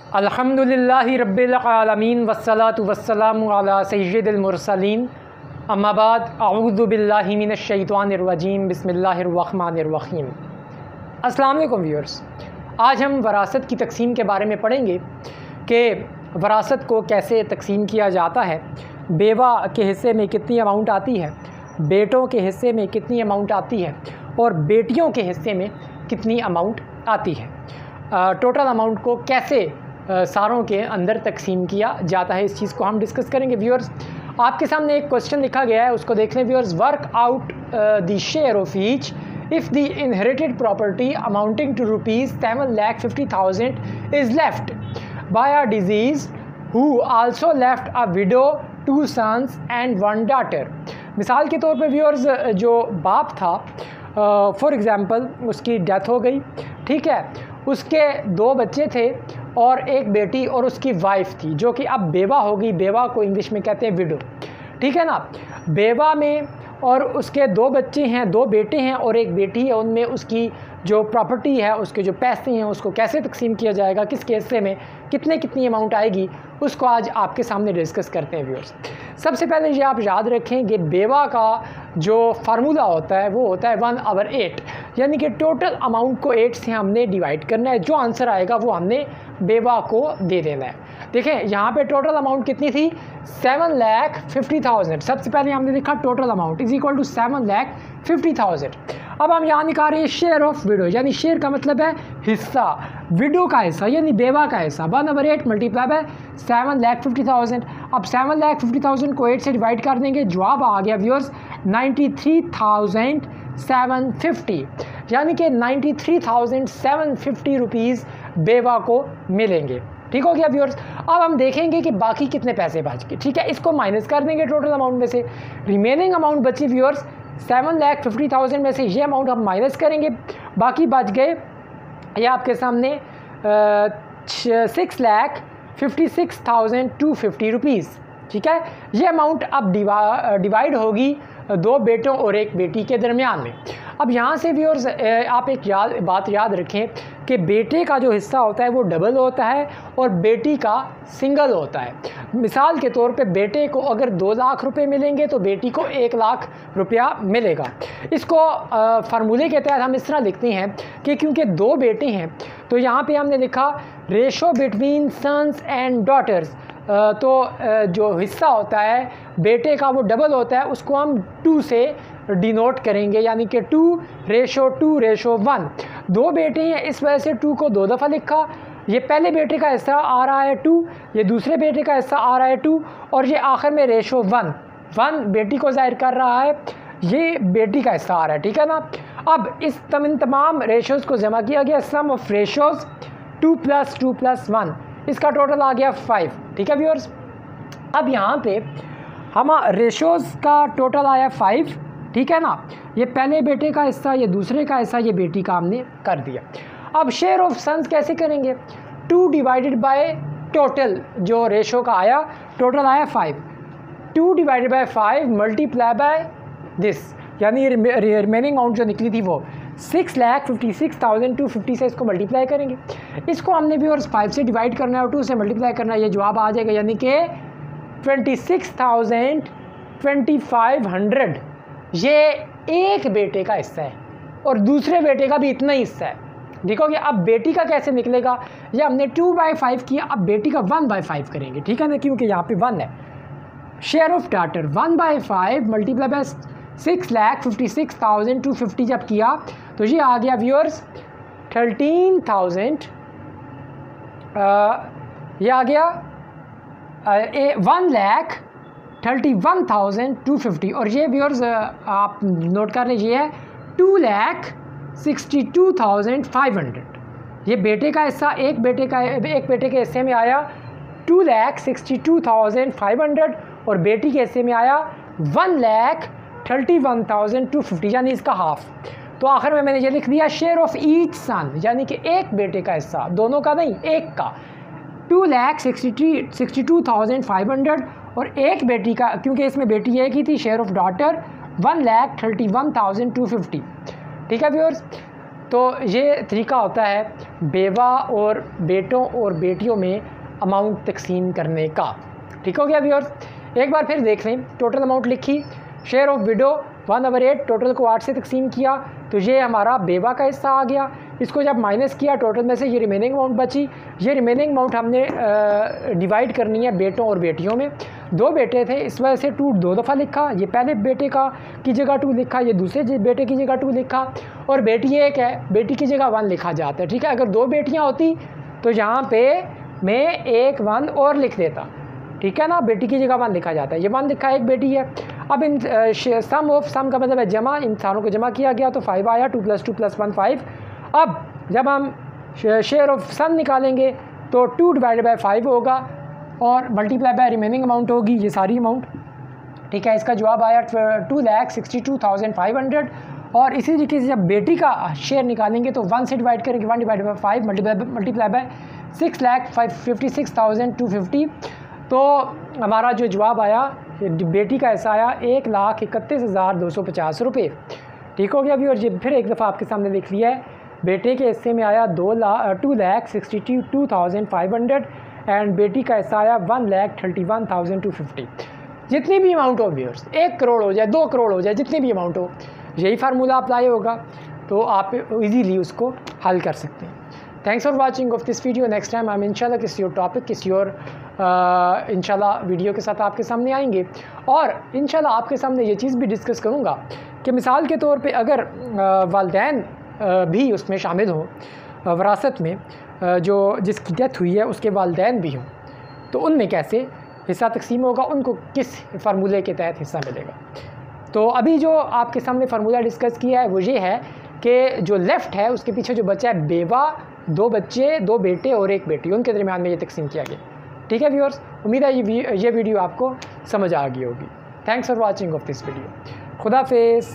अल्हम्दुलिल्लाहि रब्बिल आलमीन वस्सलातु वस्सलामु अला सय्यिदिल मुरसलीन अम्मा बाद अऊज़ु बिल्लाहि मिनश शैतानिर रजीम बिस्मिल्लाहिर रहमानिर रहीम। अस्सलाम वालेकुम व्यूअर्स, आज हम वरासत की तकसीम के बारे में पढ़ेंगे कि वरासत को कैसे तकसीम किया जाता है, बेवा के हिस्से में कितनी अमाउंट आती है, बेटों के हिस्से में कितनी अमाउंट आती है और बेटियों के हिस्से में कितनी अमाउंट आती है। टोटल अमाउंट को कैसे सारों के अंदर तकसीम किया जाता है, इस चीज़ को हम डिस्कस करेंगे। व्यूअर्स, आपके सामने एक क्वेश्चन लिखा गया है, उसको देख लें viewers. Work out the share of each if the inherited property amounting to ₹7,50,000 is left by a deceased who also left a widow, 2 sons and 1 daughter. मिसाल के तौर पे व्यूअर्स, जो बाप था फॉर एग्ज़ाम्पल उसकी डेथ हो गई, ठीक है, उसके 2 बच्चे थे और एक बेटी और उसकी वाइफ थी जो कि अब बेवा हो गई। बेवा को इंग्लिश में कहते हैं विडो, ठीक है ना। बेवा में और उसके 2 बच्चे हैं, 2 बेटे हैं और एक बेटी है, उनमें उसकी जो प्रॉपर्टी है, उसके जो पैसे हैं, उसको कैसे तकसीम किया जाएगा, किसके हिस्से में कितनी अमाउंट आएगी, उसको आज आपके सामने डिस्कस करते हैं व्यूअर्स। सबसे पहले ये आप याद रखें कि बेवा का जो फार्मूला होता है वो होता है 1/8, यानी कि टोटल अमाउंट को 8 से हमने डिवाइड करना है, जो आंसर आएगा वो हमने बेवा को दे देना है। देखें यहाँ पे टोटल अमाउंट कितनी थी, 7,50,000। सबसे पहले हमने लिखा total amount is equal to 7,50,000। अब हम यहाँ निकाल रहे हैं शेयर ऑफ विडो, यानी शेयर का मतलब है हिस्सा, विडो का हिस्सा यानी बेवा का हिस्सा। 1/8 मल्टीप्लाई बाय 7,50,000। अब 7,50,000 को 8 से डिवाइड कर देंगे, जवाब आ गया व्यूअर्स 93,750, यानी कि 93,750 रुपीज़ बेवा को मिलेंगे। ठीक हो गया व्यूअर्स। अब हम देखेंगे कि बाकी कितने पैसे बच गए, ठीक है, इसको माइनस कर देंगे टोटल अमाउंट में से। रिमेनिंग अमाउंट बची व्यूअर्स 7,50,000 में से ये अमाउंट हम माइनस करेंगे, बाकी बच गए ये आपके सामने 6,56,250 रुपीज़, ठीक है। ये अमाउंट अब डिवाइड होगी 2 बेटों और एक बेटी के दरमियान में। अब यहाँ से व्यूअर्स आप एक बात याद रखें कि बेटे का जो हिस्सा होता है वो डबल होता है और बेटी का सिंगल होता है। मिसाल के तौर पे बेटे को अगर 2 लाख रुपए मिलेंगे तो बेटी को 1 लाख रुपया मिलेगा। इसको फार्मूले के तहत हम इस तरह लिखते हैं कि क्योंकि 2 बेटे हैं तो यहाँ पे हमने लिखा ratio between sons and daughters, तो जो हिस्सा होता है बेटे का वो डबल होता है, उसको हम 2 से डिनोट करेंगे, यानी कि 2:1। 2 बेटे हैं इस वजह से 2 को 2 दफ़ा लिखा। ये पहले बेटे का हिस्सा आ रहा है 2, ये दूसरे बेटे का हिस्सा आ रहा है 2 और ये आखिर में रेशो 1 बेटी को जाहिर कर रहा है, ये बेटी का हिस्सा आ रहा है, ठीक है ना। अब इस तमाम रेशोज़ को जमा किया गया, सम ऑफ रेशोज़ 2 + 2 + 1, इसका टोटल आ गया 5, ठीक है व्यूअर्स। अब यहाँ पे हम रेशोज़ का टोटल आया 5, ठीक है ना। ये पहले बेटे का हिस्सा, ये दूसरे का हिस्सा, ये बेटी का हमने कर दिया। अब शेयर ऑफ सन्स कैसे करेंगे, 2 डिवाइडेड बाय टोटल जो रेशो का आया, टोटल आया 5, 2 divided by 5 multiply by this, यानी रिमेनिंग अमाउंट जो निकली थी वो 6,56,250 से इसको मल्टीप्लाई करेंगे। इसको हमने भी और 5 से डिवाइड करना है और 2 से मल्टीप्लाई करना है, ये जवाब आ जाएगा, यानी कि 26,2500। ये एक बेटे का हिस्सा है और दूसरे बेटे का भी इतना ही हिस्सा है। देखोगे अब बेटी का कैसे निकलेगा, ये हमने 2/5 किया, अब बेटी का 1/5 करेंगे, ठीक है ना, क्योंकि यहाँ पे 1 है। Share of daughter 1/5 multiply by 6,56,250 जब किया तो ये आ गया व्यूअर्स 13,000, ये आ गया 1,31,250 और ये व्यूअर्स आप नोट कर लीजिए है 2,62,500। ये बेटे का हिस्सा एक बेटे के हिस्से में आया 2,62,500 और बेटी के हिस्से में आया 1,31,250, यानी इसका हाफ। तो आखिर में मैंने ये लिख दिया शेयर ऑफ ईच सन, यानी कि एक बेटे का हिस्सा, दोनों का नहीं, एक का 2,62,500 और एक बेटी का, क्योंकि इसमें बेटी एक ही थी, शेयर ऑफ डॉटर 1,31,250, ठीक है व्यूअर्स। तो ये तरीका होता है बेवा और बेटों और बेटियों में अमाउंट तकसीम करने का। ठीक हो गया व्यूअर्स। एक बार फिर देख लें, टोटल अमाउंट लिखी, शेयर ऑफ विडो 1/8, टोटल को 8 से तकसीम किया तो ये हमारा बेवा का हिस्सा आ गया। इसको जब माइनस किया टोटल में से ये रिमेनिंग अमाउंट बची। ये रिमेनिंग अमाउंट हमने डिवाइड करनी है बेटों और बेटियों में। 2 बेटे थे, इस वजह से 2 2 दफ़ा लिखा। ये पहले बेटे का की जगह 2 लिखा, ये दूसरे बेटे की जगह 2 लिखा, और बेटी एक है, बेटी की जगह 1 लिखा जाता है। ठीक है, अगर 2 बेटियाँ होती तो यहाँ पे मैं 1 1 और लिख देता। ठीक है ना, बेटी की जगह 1 लिखा जाता है, ये 1 लिखा, एक बेटी है। अब इन सम का मतलब है जमा, इन सारों को जमा किया गया तो 5 आया, 2 + 2 + 1 5। अब जब हम शेयर ऑफ सम निकालेंगे तो 2/5 होगा और मल्टीप्लाई बाय रिमेनिंग अमाउंट होगी, ये सारी अमाउंट। ठीक है, इसका जवाब आया 2,62,500। और इसी तरीके से जब बेटी का शेयर निकालेंगे तो 1 से डिवाइड करेंगे, 1/5 मल्टीप्लाई बाय 6,56,250। तो हमारा जो जवाब आया बेटी का ऐसा आया 1,31,250 रुपये। ठीक हो गया अभी। और ये फिर एक दफ़ा आपके सामने लिख लिया है, बेटे के हिस्से में आया 2,62,500 एंड बेटी का हिस्सा आया 1,31,250। जितनी भी अमाउंट हो व्यूअर्स, 1 करोड़ हो जाए, 2 करोड़ हो जाए, जितनी भी अमाउंट हो, यही फार्मूला अप्लाई होगा तो आप इजीली उसको हल कर सकते हैं। Thanks for watching of this video. Next time हम इंशाल्लाह किसी और टॉपिक, किसी और इंशाल्लाह वीडियो के साथ आपके सामने आएंगे। और इंशाल्लाह आपके सामने ये चीज़ भी डिस्कस करूँगा कि मिसाल के तौर पे अगर वालिदैन भी उसमें शामिल हों, विरासत में जो जिसकी डेथ हुई है उसके वालिदैन भी हों, तो उनमें कैसे हिस्सा तकसीम होगा, उनको किस फार्मूले के तहत हिस्सा मिलेगा। तो अभी जो आपके सामने फार्मूला डिस्कस किया है वो ये है कि जो लेफ़्ट है उसके पीछे जो बचा है बेवा, 2 बच्चे, 2 बेटे और 1 बेटी, उनके दरमियान में ये तकसीम किया गया। ठीक है व्यूअर्स, उम्मीद है ये वीडियो आपको समझ आ गई होगी। Thanks for watching of this video. खुदा हाफिज़।